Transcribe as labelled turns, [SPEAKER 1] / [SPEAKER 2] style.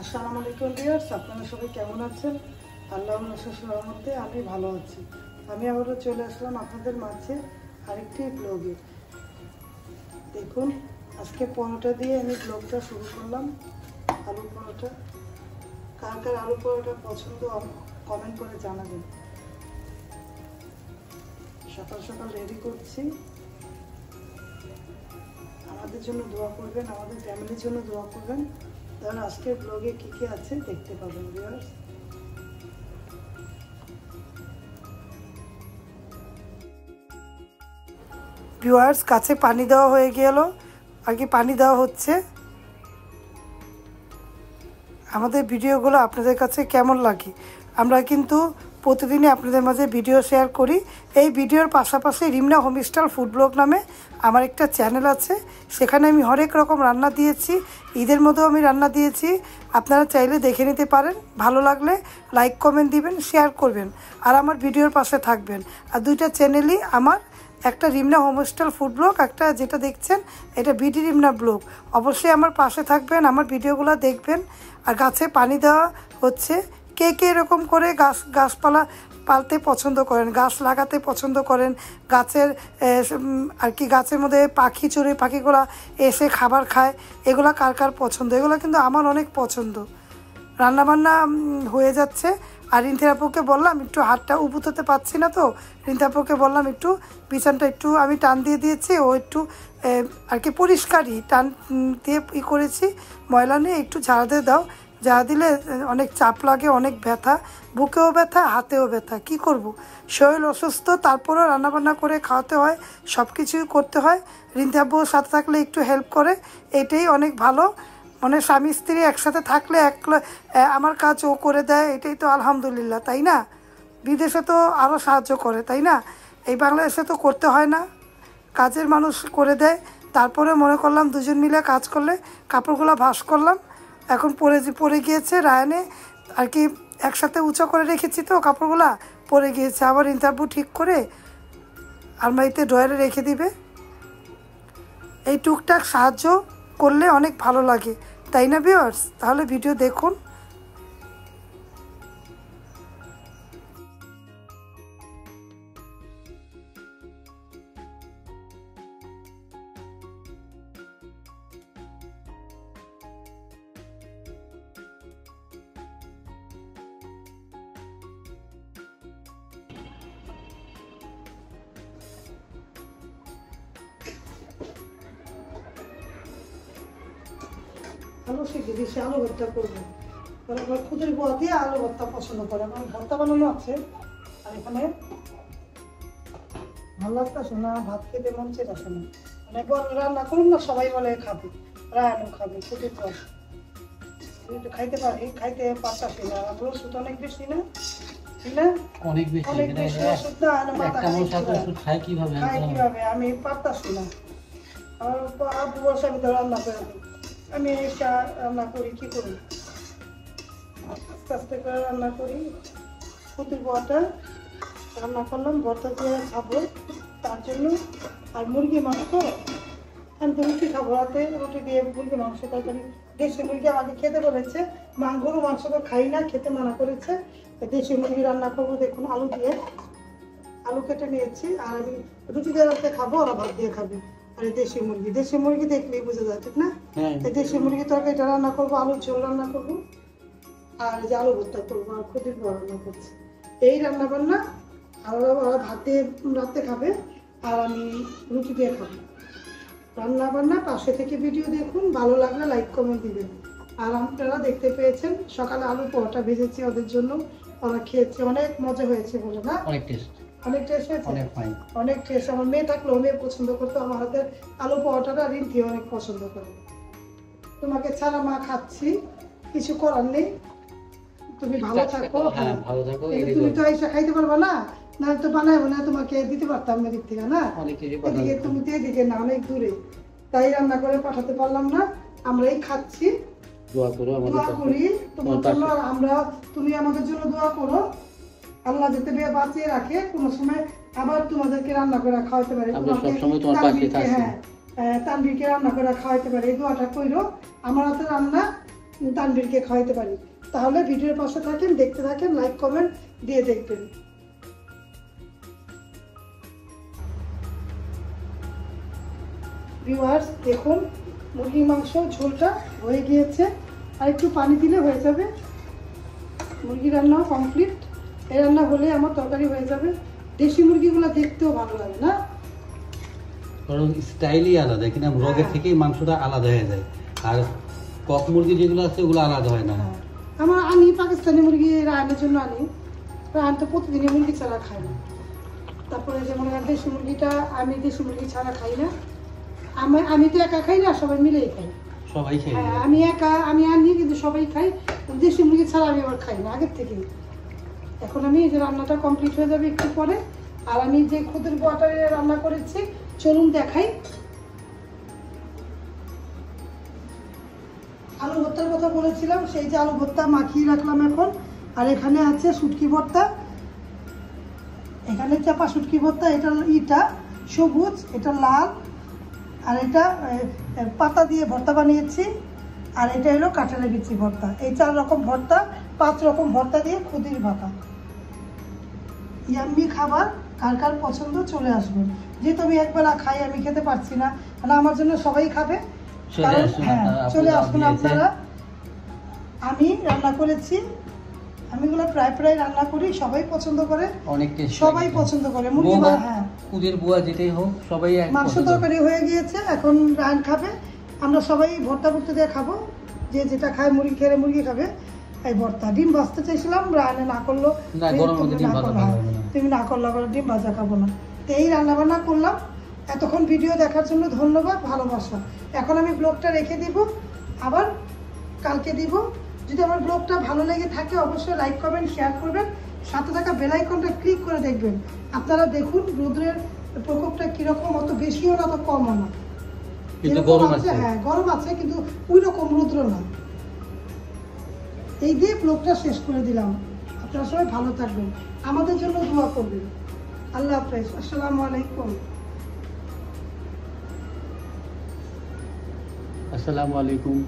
[SPEAKER 1] আসসালামু আলাইকুম ভিউয়ার্স, আপনারা সবাই কেমন আছেন? আল্লাহর অশেষ রহমতে আমি ভালো আছি। আমি আবারও চলে আসলাম আপনাদের মাঝে আরেকটি ব্লগে। দেখুন, আজকে পরোটা দিয়ে আমি ব্লগটা শুরু করলাম। আলু পরোটা, কার কার আলু পরোটা পছন্দ কমেন্ট করে জানাবেন। সকাল সকাল রেডি করছি। আমাদের জন্য দোয়া করবেন, আমাদের ফ্যামিলির জন্য দোয়া করবেন। তাহলে আজকের ব্লগে কি কি আছে দেখতে পাবেন ভিউয়ার্স। ভিউয়ার্স, কাছে পানি দেওয়া হয়ে গেল, আর কি পানি দেওয়া হচ্ছে। আমাদের ভিডিওগুলো আপনাদের কাছে কেমন লাগে? আমরা কিন্তু প্রতিদিনই আপনাদের মাঝে ভিডিও শেয়ার করি। এই ভিডিওর পাশাপাশি রিমনা হোমস্টাইল ফুড ব্লগ নামে আমার একটা চ্যানেল আছে, সেখানে আমি হরেক রকম রান্না দিয়েছি। ঈদের মধ্যেও আমি রান্না দিয়েছি, আপনারা চাইলে দেখে নিতে পারেন। ভালো লাগলে লাইক কমেন্ট দিবেন, শেয়ার করবেন, আর আমার ভিডিওর পাশে থাকবেন। আর দুইটা চ্যানেলই আমার, একটা রিমনা হোমস্টাইল ফুড ব্লগ, একটা যেটা দেখছেন এটা বিডি রিমনা ব্লগ। অবশ্যই আমার পাশে থাকবেন, আমার ভিডিওগুলো দেখবেন। আর গাছে পানি দেওয়া হচ্ছে। কে কে এরকম করে গাছপালা পালতে পছন্দ করেন, গাছ লাগাতে পছন্দ করেন, গাছের আর কি গাছের মধ্যে পাখি চড়ে পাখিগুলো এসে খাবার খায়, এগুলো কার কার পছন্দ? এগুলো কিন্তু আমার অনেক পছন্দ। রান্নাবান্না হয়ে যাচ্ছে। আর রিন্থাপুকে বললাম একটু হাতটা উপুততে পারছি না, তো রিন্থাপুকে বললাম একটু বিছানটা একটু আমি টান দিয়ে দিয়েছি, ও একটু আর কি পরিষ্কারই টান দিয়ে করেছি, ময়লা নিয়ে একটু ঝাড়া দিয়ে দাও। যা দিলে অনেক চাপ লাগে, অনেক ব্যথা, বুকেও ব্যথা, হাতেও ব্যথা। কি করব, শরীর অসুস্থ, তারপরেও রান্নাবান্না করে খাওয়াতে হয়, সব কিছুই করতে হয়। রিন্থাপুর সাথে থাকলে একটু হেল্প করে, এটাই অনেক ভালো। মানে স্বামী স্ত্রী একসাথে থাকলে আমার কাজ ও করে দেয়, এটাই তো আলহামদুলিল্লাহ, তাই না? বিদেশে তো আরও সাহায্য করে, তাই না? এই বাংলাদেশে তো করতে হয় না, কাজের মানুষ করে দেয়। তারপরে মনে করলাম দুজন মিলে কাজ করলে, কাপড়গুলো ভাঁজ করলাম, এখন পরে গিয়েছে রায়নে আর কি একসাথে উঁচু করে রেখেছি, তো কাপড়গুলা পরে গিয়েছে। আবার ইন্টারভিউ ঠিক করে আলমারিতে ড্রয়ারে রেখে দিবে। এই টুকটাক সাহায্য করলে অনেক ভালো লাগে, তাই না ভিউয়ার্স? তাহলে ভিডিও দেখুন। আলু শিখে দিয়েছি, আলু ভর্তা করবো। আবার খুদের বোয়া দিয়ে আলু ভর্তা পছন্দ করে, আমার ভর্তা বানানো আছে। আর এখানে ভালো লাগতেছে না, ভাত খেতে মন চেয়েছে না, মানে রান্না করুন না, সবাই বলে খাবে, রায়নও খাবে, খুদের বোয়া একটু খাইতে পারি, খাইতে পারতাছি না। ওষুধ অনেক বেশি না, অনেক বেশি ওষুধ না, খাই কিভাবে আমি পারতাছি না। আমার আব্বু বসে আমি তো রান্না করে দিই, আমি এটা রান্না করি, কি করি আস্তে আস্তে করে রান্না করি। খুদের বোয়াটা রান্না করলাম, ভর্তা দিয়ে খাবো তার জন্য। আর মুরগি মাংস, আমি তো রুটি খাবো রাতে, রুটি দিয়ে মুরগি মাংস তরকারি। দেশি মুরগি আমাকে খেতে বলেছে, গরু মাংস তো খাই না, খেতে মানা করেছে। দেশি মুরগি রান্না করবো। দেখুন আলু দিয়ে, আলু কেটে নিয়েছি। আর আমি রুটি দিয়ে রাতে খাবো, ওরা ভাত দিয়ে খাবে। আর দেশি মুরগি দেখলেই বোঝা যায়, ঠিক না? দেশি মুরগি তরকারিটা রান্না করবো, আলুর ঝোল রান্না করবো, আর যে আলু ভর্তা করবো, আর খুদের বোয়া রান্না করছি। এই রান্না বান্না। আর ওরা ভাত দিয়ে রাতে খাবে, আর আমি রুটি দিয়ে খাবো। রান্না বান্না পাশে থেকে ভিডিও দেখুন, ভালো লাগলে লাইক কমেন্ট দিবেন। আর আপনারা দেখতে পেয়েছেন সকালে আলু পরোটা ভেজেছি ওদের জন্য, ওরা খেয়েছে, অনেক মজা হয়েছে বলে না? অনেক টেস্ট হয়েছে, অনেক টেস্ট। আমার মেয়ে থাকলেও মেয়ে পছন্দ করতো আমার হাতের আলু পরোটাটা, রিন্থি অনেক পছন্দ করে। তোমাকে ছাড়া মা খাচ্ছি, কিছু করার নেই, তুমি ভালো থাকো। তুমি তো এসে খাইতে পারবা না, না তো বানাবো না, তোমাকে দিতে পারতাম এদিক থেকে, না? এদিকে তুমি তো এদিকে না, অনেক দূরে, তাই রান্না করে পাঠাতে পারলাম না। আমরাই খাচ্ছি, দোয়া করি তোমার জন্য। আমরা, তুমি আমাদের জন্য দোয়া করো, আল্লাহ যাতে বাঁচিয়ে রাখে, কোনো সময় আবার তোমাদেরকে রান্না করে খাওয়াতে পারে। হ্যাঁ, তানভীরকে রান্না করে খাওয়াতে পারে, এই দোয়াটা কইরো। আমার হাতে রান্না তানভীরকে খাওয়াইতে পারি। তাহলে ভিডিওর পাশে থাকেন, দেখতে থাকেন, লাইক কমেন্ট দিয়ে দেখবেন। ভিউয়ার্স দেখুন মুরগির মাংস ঝোলটা হয়ে গিয়েছে, আর একটু পানি দিলে হয়ে যাবে। মুরগি রান্না কমপ্লিট। এই রান্না হলে আমার তরকারি হয়ে যাবে। দেশি মুরগিগুলো দেখতেও ভালো লাগে না,
[SPEAKER 2] কারণ স্টাইলই আলাদা, কিন্তু রগের থেকেই মাংসটা আলাদা হয়ে যায়। আর কক মুরগি যেগুলো আছে ওগুলো আলাদা হয় না।
[SPEAKER 1] আমার আনি পাকিস্তানি মুরগি রান্নার জন্য আনি, রান তো প্রতিদিনই মুরগি ছাড়া খাই না। তারপরে যেমন দেশি মুরগিটা আমি দেশি মুরগি ছাড়া খাই না। আমি তো একা খাই না, সবাই মিলেই খাই।
[SPEAKER 2] সবাই খাই।
[SPEAKER 1] হ্যাঁ আমি একা, আমি আনি কিন্তু সবাই খাই। দেশি মুরগি ছাড়া আমি আবার খাই না আগের থেকে। এখন আমি এই যে রান্নাটা কমপ্লিট হয়ে যাবে একটু পরে। আর আমি যে খুদের বোয়াটারে রান্না করেছি চলুন দেখাই। আলু ভর্তার কথা বলেছিলাম, সেই যে আলু ভর্তা মাখিয়ে রাখলাম এখন। আর এখানে আছে শুটকি ভর্তা, এখানে চাপা শুটকি ভর্তা। এটা সবুজ, এটা লাল, আর এটা পাতা দিয়ে ভর্তা বানিয়েছি। আর এটা হলো কাঁঠালের বিচি ভর্তা। এই 4 রকম ভর্তা, 5 রকম ভর্তা দিয়ে খুদির ভাতা। ইয়াম্মি খাবার, কার কার পছন্দ চলে আসবেন। যেহেতু আমি একবেলা খাই, আমি খেতে পারছি না, মানে আমার জন্য সবাই খাবে। চলে আসুন আপনারা। আমি রান্না করেছি, আমি এগুলো প্রায় রান্না করি, সবাই পছন্দ করে, সবাই পছন্দ করে। মুরগি
[SPEAKER 2] খুদের বুয়া যেটাই হোক সবাই।
[SPEAKER 1] মাংস তরকারি হয়ে গিয়েছে, এখন রান খাবে। আমরা সবাই ভর্তা ভর্তা দিয়ে খাবো, যে যেটা খায়। মুরগি খেলে মুরগি খাবে। এই ভর্তা ডিম ভাজতে চাইছিলাম, রানে না করলো। তুমি না করলো, আবার ডিম ভাজা খাবো না। তো এই রান্না বান্না করলাম। এতক্ষণ ভিডিও দেখার জন্য ধন্যবাদ, ভালোবাসা। এখন আমি ব্লগটা রেখে দিব, আবার কালকে দিব। যদি আমার ব্লগটা ভালো লেগে থাকে অবশ্যই লাইক করবেন, শেয়ার করবেন, সাথে থাকা বেল আইকনটা ক্লিক করে দেখবেন। আপনারা দেখুন রোদের প্রকোপটা কিরকম, অত বেশিও না অত কমও না, গরম আছে। হ্যাঁ গরম আছে, কিন্তু ওই রকম রৌদ্র না। এই দিয়ে ব্লগটা শেষ করে দিলাম। আপনারা সবাই ভালো থাকবেন, আমাদের জন্য দোয়া করবেন। আল্লাহ হাফেজ, আসসালামু আলাইকুম।
[SPEAKER 2] আসসালামু আলাইকুম।